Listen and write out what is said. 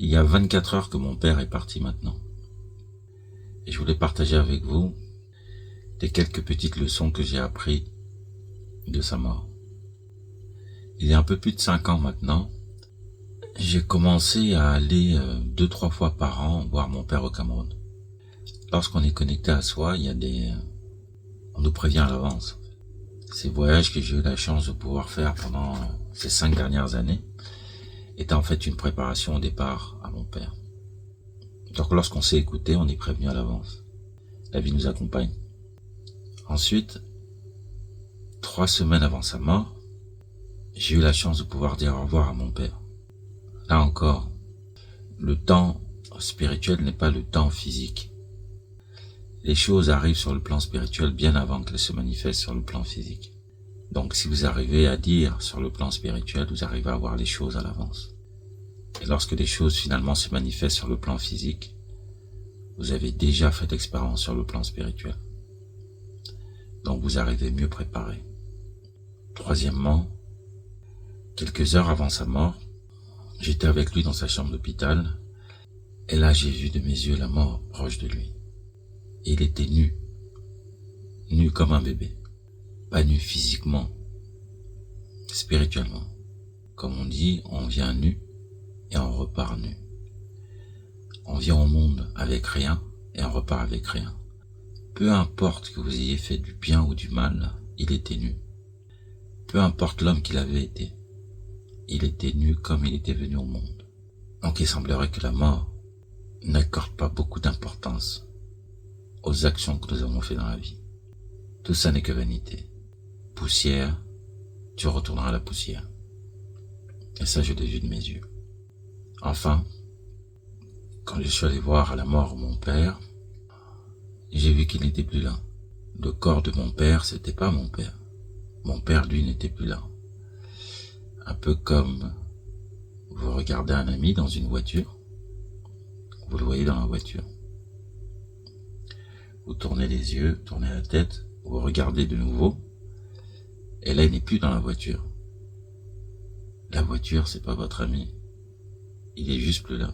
Il y a 24 heures que mon père est parti maintenant. Et je voulais partager avec vous des quelques petites leçons que j'ai apprises de sa mort. Il y a un peu plus de 5 ans maintenant, j'ai commencé à aller 2-3 fois par an voir mon père au Cameroun. Lorsqu'on est connecté à soi, on nous prévient à l'avance. Ces voyages que j'ai eu la chance de pouvoir faire pendant ces 5 dernières années étaient en fait une préparation au départ à mon père. Donc lorsqu'on s'est écouté, on est prévenu à l'avance. La vie nous accompagne. Ensuite, 3 semaines avant sa mort, j'ai eu la chance de pouvoir dire au revoir à mon père. Là encore, le temps spirituel n'est pas le temps physique. Les choses arrivent sur le plan spirituel bien avant qu'elles se manifestent sur le plan physique. Donc si vous arrivez à dire sur le plan spirituel, vous arrivez à voir les choses à l'avance. Et lorsque les choses finalement se manifestent sur le plan physique, vous avez déjà fait l'expérience sur le plan spirituel. Donc vous arrivez mieux préparé. Troisièmement, quelques heures avant sa mort, j'étais avec lui dans sa chambre d'hôpital, et là j'ai vu de mes yeux la mort proche de lui. Et il était nu, nu comme un bébé, pas nu physiquement, spirituellement. Comme on dit, on vient nu et on repart nu. On vient au monde avec rien et on repart avec rien. Peu importe que vous ayez fait du bien ou du mal, il était nu. Peu importe l'homme qu'il avait été, il était nu comme il était venu au monde. Donc il semblerait que la mort n'accorde pas beaucoup d'importance aux actions que nous avons fait dans la vie. Tout ça n'est que vanité. Poussière, tu retourneras à la poussière. Et ça, je l'ai vu de mes yeux. Enfin, quand je suis allé voir à la mort mon père, j'ai vu qu'il n'était plus là. Le corps de mon père, c'était pas mon père. Mon père, lui, n'était plus là. Un peu comme vous regardez un ami dans une voiture, vous le voyez dans la voiture. Vous tournez les yeux, tournez la tête, vous regardez de nouveau, et là, il n'est plus dans la voiture. La voiture, c'est pas votre ami. Il est juste plus là.